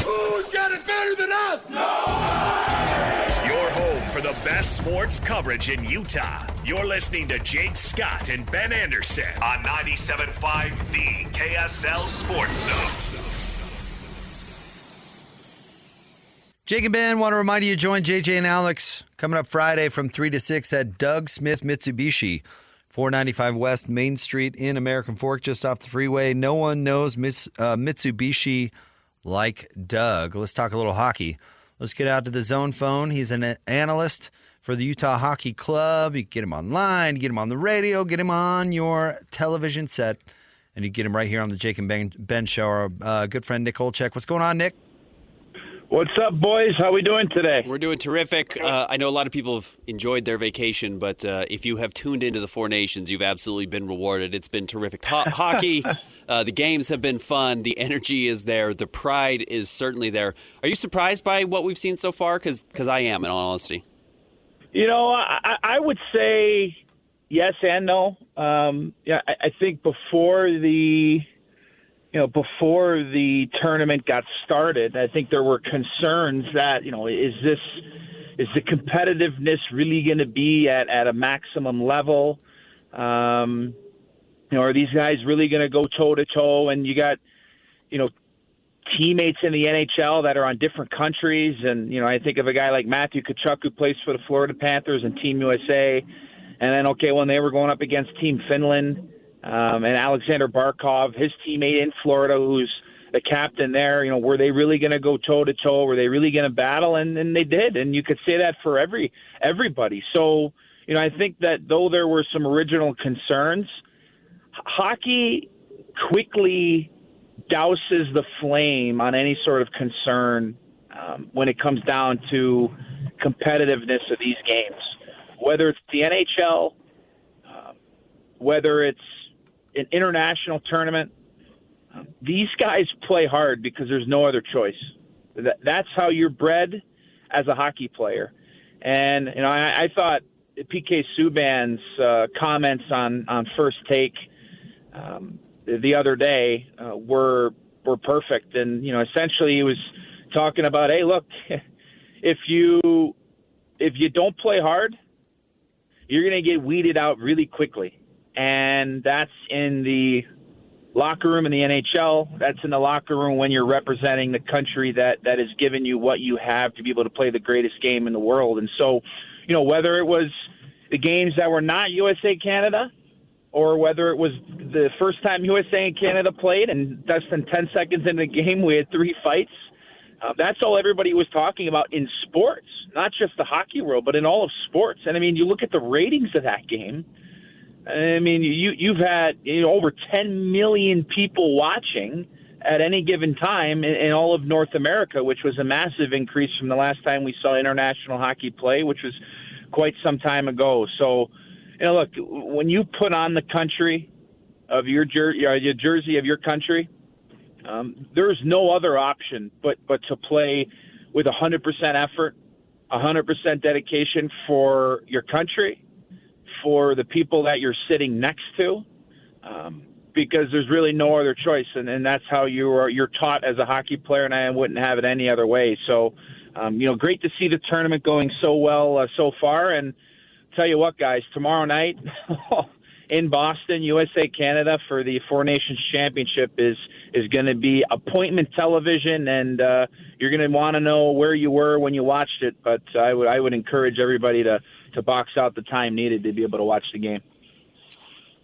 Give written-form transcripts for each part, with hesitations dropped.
Who's got it better than us? Your home for the best sports coverage in Utah. You're listening to Jake Scott and Ben Anderson on 97.5 The KSL Sports Zone. Jake and Ben want to remind you to join JJ and Alex coming up Friday from 3 to 6 at Doug Smith Mitsubishi, 495 West Main Street in American Fork, just off the freeway. No one knows Mitsubishi like Doug. Let's talk a little hockey. Let's get out to the zone phone. He's an analyst for the Utah Hockey Club. You can get him online, get him on the radio, get him on your television set, and you get him right here on the Jake and Ben show. Our good friend Nick Olczyk. What's going on, Nick? What's up, boys? How we doing today? We're doing terrific. I know a lot of people have enjoyed their vacation, but if you have tuned into the Four Nations, you've absolutely been rewarded. It's been terrific. Hockey, the games have been fun. The energy is there. The pride is certainly there. Are you surprised by what we've seen so far? Because I am, in all honesty. You know, I would say yes and no. I think before the tournament got started, I think there were concerns that, is the competitiveness really going to be at a maximum level? Are these guys really going to go toe to toe? And you got, teammates in the NHL that are on different countries. And, I think of a guy like Matthew Tkachuk, who plays for the Florida Panthers and Team USA. And then, when they were going up against Team Finland, and Alexander Barkov, his teammate in Florida, who's the captain there, were they really going to go toe-to-toe? Were they really going to battle? And they did. And you could say that for everybody. So, I think that though there were some original concerns, hockey quickly douses the flame on any sort of concern when it comes down to competitiveness of these games. Whether it's the NHL, whether it's an international tournament, these guys play hard because there's no other choice. That's how you're bred as a hockey player. And, I thought PK Subban's comments on First Take the other day were perfect. And, essentially he was talking about, hey, look, if you don't play hard, you're going to get weeded out really quickly. And that's in the locker room in the NHL. That's in the locker room when you're representing the country that has given you what you have to be able to play the greatest game in the world. And so, whether it was the games that were not USA-Canada or whether it was the first time USA and Canada played and less than 10 seconds into the game we had 3 fights, that's all everybody was talking about in sports, not just the hockey world, but in all of sports. And, you look at the ratings of that game. You've had over 10 million people watching at any given time in all of North America, which was a massive increase from the last time we saw international hockey play, which was quite some time ago. So, look, when you put on the country of your jersey of your country, there's no other option but to play with 100% effort, 100% dedication for your country, for the people that you're sitting next to, because there's really no other choice. And that's how you're taught as a hockey player, and I wouldn't have it any other way. So, great to see the tournament going so well so far. And tell you what, guys, tomorrow night in Boston, USA Canada for the Four Nations Championship is going to be appointment television, and you're going to want to know where you were when you watched it. But I would encourage everybody to box out the time needed to be able to watch the game.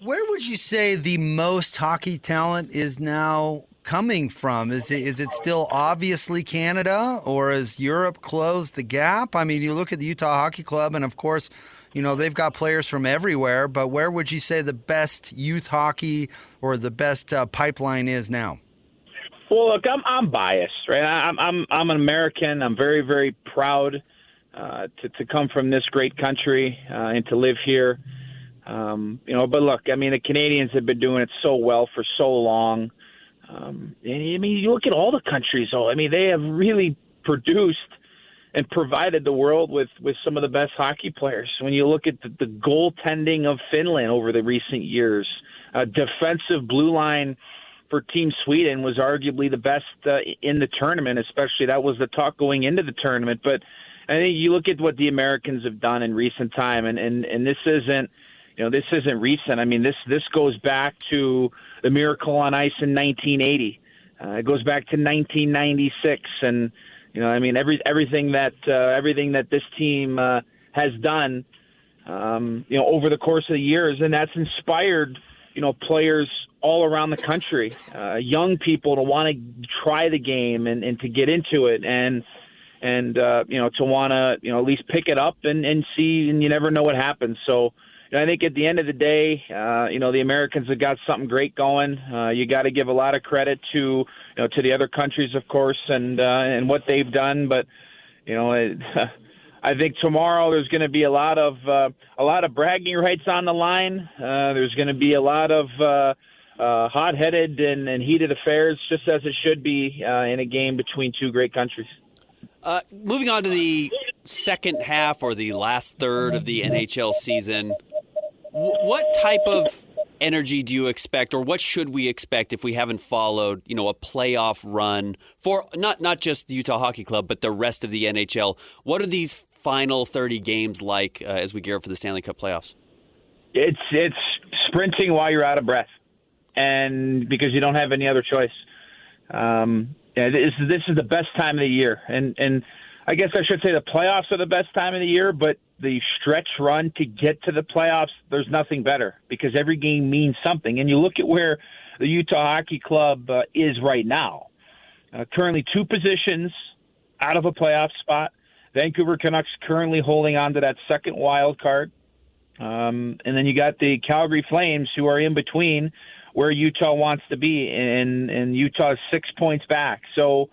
Where would you say the most hockey talent is now coming from? Is it still obviously Canada, or has Europe closed the gap? You look at the Utah Hockey Club, and of course, they've got players from everywhere, but where would you say the best youth hockey or the best pipeline is now? Well, look, I'm biased, right? I'm an American. I'm very, very proud to come from this great country and to live here. But look, the Canadians have been doing it so well for so long. You look at all the countries, they have really produced and provided the world with some of the best hockey players. When you look at the goaltending of Finland over the recent years, defensive blue line for Team Sweden was arguably the best in the tournament, especially that was the talk going into the tournament. But I think you look at what the Americans have done in recent time, and this isn't, this isn't recent. I mean, this goes back to the Miracle on Ice in 1980. It goes back to 1996, and everything that this team has done, over the course of the years, and that's inspired, players all around the country, young people to want to try the game and to get into it, and to want to, at least pick it up and see, and you never know what happens. So I think at the end of the day, the Americans have got something great going. You got to give a lot of credit to the other countries, of course, and what they've done. But I think tomorrow there's going to be a lot of bragging rights on the line. There's going to be a lot of hot-headed and heated affairs, just as it should be in a game between two great countries. Moving on to the second half or the last third of the NHL season, what type of energy do you expect, or what should we expect if we haven't followed, a playoff run for not just the Utah Hockey Club, but the rest of the NHL? What are these final 30 games like as we gear up for the Stanley Cup playoffs? It's sprinting while you're out of breath, and because you don't have any other choice. This is the best time of the year, and I guess I should say the playoffs are the best time of the year, but the stretch run to get to the playoffs, there's nothing better because every game means something. And you look at where the Utah Hockey Club is right now. Currently 2 positions out of a playoff spot. Vancouver Canucks currently holding on to that second wild card. And then you got the Calgary Flames who are in between where Utah wants to be, and Utah is 6 points back. So,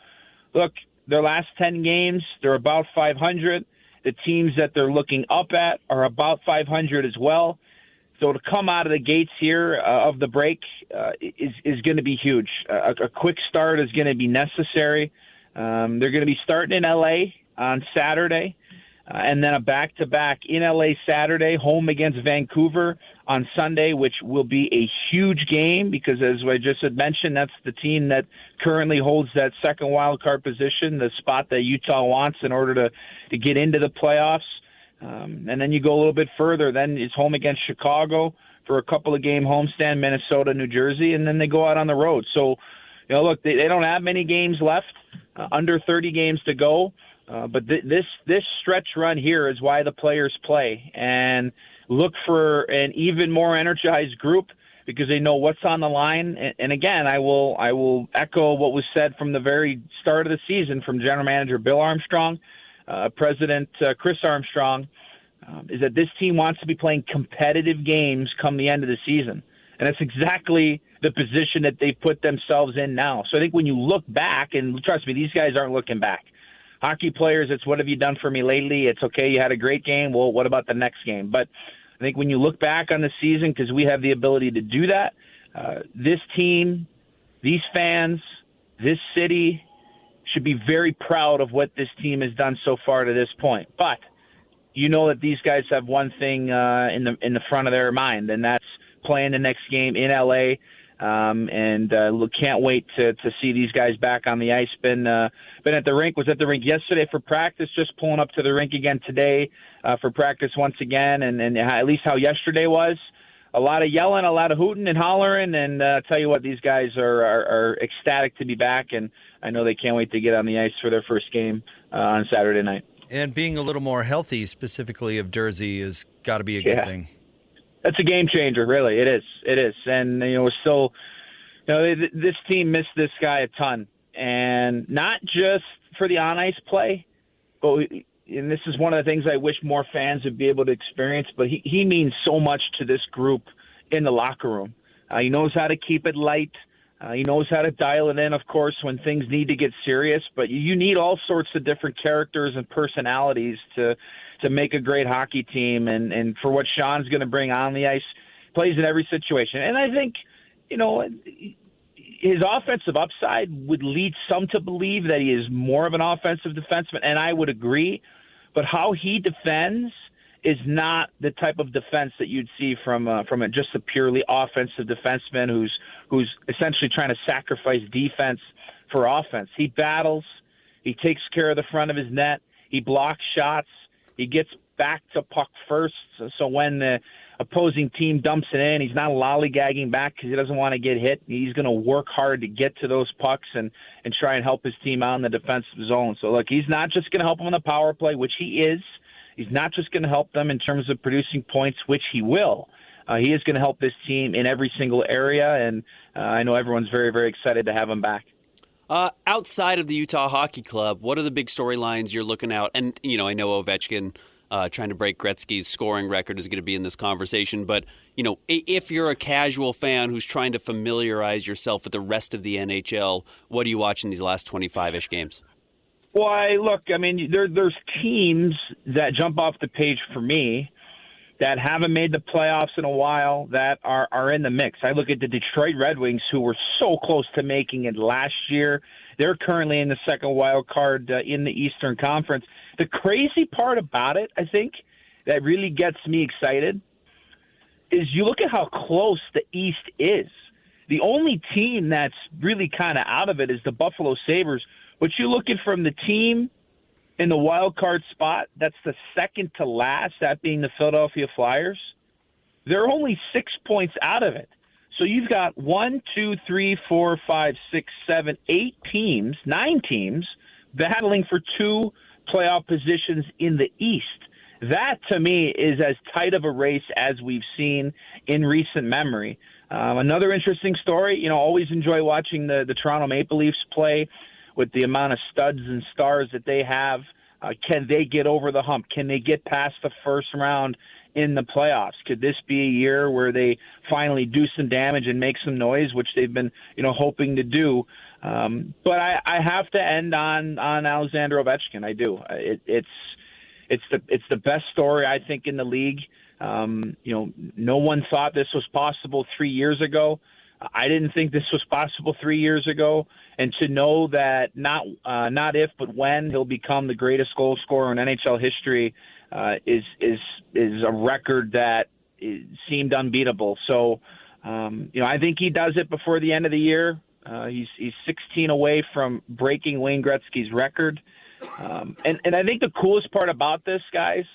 look, their last 10 games, they're about 500. The teams that they're looking up at are about 500 as well. So to come out of the gates here of the break is going to be huge. A quick start is going to be necessary. They're going to be starting in L.A. on Saturday, and then a back-to-back in L.A. Saturday, home against Vancouver on Sunday, which will be a huge game because, as I just had mentioned, that's the team that currently holds that second wild card position, the spot that Utah wants in order to get into the playoffs. And then you go a little bit further. Then it's home against Chicago for a couple of game homestand, Minnesota, New Jersey, and then they go out on the road. So, look, they don't have many games left, under 30 games to go. But this stretch run here is why the players play, and look for an even more energized group because they know what's on the line. And again, I will echo what was said from the very start of the season from General Manager Bill Armstrong, President Chris Armstrong, is that this team wants to be playing competitive games come the end of the season. And that's exactly the position that they put themselves in now. So I think when you look back, and trust me, these guys aren't looking back. Hockey players, it's what have you done for me lately? It's okay, you had a great game. Well, what about the next game? But I think when you look back on the season, because we have the ability to do that, this team, these fans, this city should be very proud of what this team has done so far to this point. But you know that these guys have one thing in the front of their mind, and that's playing the next game in L.A., and can't wait to see these guys back on the ice. Been at the rink, was at the rink yesterday for practice, just pulling up to the rink again today for practice once again, and at least how yesterday was. A lot of yelling, a lot of hooting and hollering, and tell you what, these guys are ecstatic to be back, and I know they can't wait to get on the ice for their first game on Saturday night. And being a little more healthy, specifically of Durzi, has got to be a good thing. That's a game changer, really. It is. It is. And, we're still, this team missed this guy a ton. And not just for the on-ice play, but, and this is one of the things I wish more fans would be able to experience, but he means so much to this group in the locker room. He knows how to keep it light. He knows how to dial it in, of course, when things need to get serious. But you need all sorts of different characters and personalities to make a great hockey team. And for what Sean's going to bring on the ice, plays in every situation. And I think, his offensive upside would lead some to believe that he is more of an offensive defenseman, and I would agree. But how he defends is not the type of defense that you'd see from just a purely offensive defenseman who's essentially trying to sacrifice defense for offense. He battles. He takes care of the front of his net. He blocks shots. He gets back to puck first. So when the opposing team dumps it in, he's not lollygagging back because he doesn't want to get hit. He's going to work hard to get to those pucks and try and help his team out in the defensive zone. So, look, he's not just going to help them on the power play, which he is. He's not just going to help them in terms of producing points, which he will. He is going to help this team in every single area, and I know everyone's very, very excited to have him back. Outside of the Utah Hockey Club, what are the big storylines you're looking out? And, I know Ovechkin trying to break Gretzky's scoring record is going to be in this conversation. But, if you're a casual fan who's trying to familiarize yourself with the rest of the NHL, what are you watching these last 25-ish games? Well, there's teams that jump off the page for me that haven't made the playoffs in a while that are in the mix. I look at the Detroit Red Wings, who were so close to making it last year. They're currently in the second wild card in the Eastern Conference. The crazy part about it, I think, that really gets me excited is you look at how close the East is. The only team that's really kind of out of it is the Buffalo Sabres. But you look at from the team in the wild card spot, that's the second to last, that being the Philadelphia Flyers. They're only 6 points out of it. So you've got 1, 2, 3, 4, 5, 6, 7, 8 teams, 9 teams battling for 2 playoff positions in the East. That, to me, is as tight of a race as we've seen in recent memory. Another interesting story, always enjoy watching the Toronto Maple Leafs play with the amount of studs and stars that they have. Can they get over the hump? Can they get past the first round in the playoffs? Could this be a year where they finally do some damage and make some noise, which they've been, hoping to do? But I have to end on Alexander Ovechkin. I do. It's the best story, I think, in the league. No one thought this was possible 3 years ago. I didn't think this was possible 3 years ago, and to know that not if but when he'll become the greatest goal scorer in NHL history is a record that seemed unbeatable. So, I think he does it before the end of the year. He's 16 away from breaking Wayne Gretzky's record, and I think the coolest part about this, guys,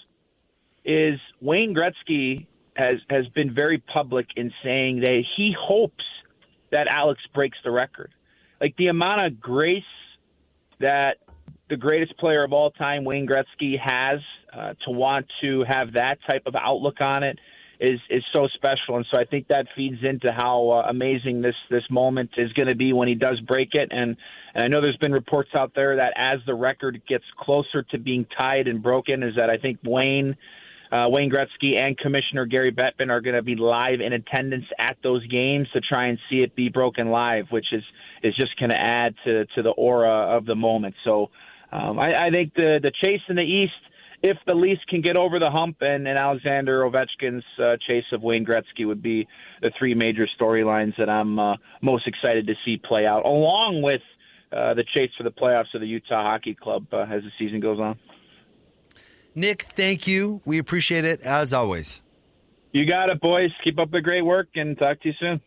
is Wayne Gretzky has been very public in saying that he hopes that Alex breaks the record. Like the amount of grace that the greatest player of all time, Wayne Gretzky, has to want to have that type of outlook on it is so special. And so I think that feeds into how amazing this moment is going to be when he does break it. And I know there's been reports out there that as the record gets closer to being tied and broken, is that I think Wayne Gretzky and Commissioner Gary Bettman are going to be live in attendance at those games to try and see it be broken live, which is just going to add to the aura of the moment. So I think the chase in the East, if the Leafs can get over the hump, and Alexander Ovechkin's chase of Wayne Gretzky would be the 3 major storylines that I'm most excited to see play out, along with the chase for the playoffs of the Utah Hockey Club as the season goes on. Nick, thank you. We appreciate it, as always. You got it, boys. Keep up the great work, and talk to you soon.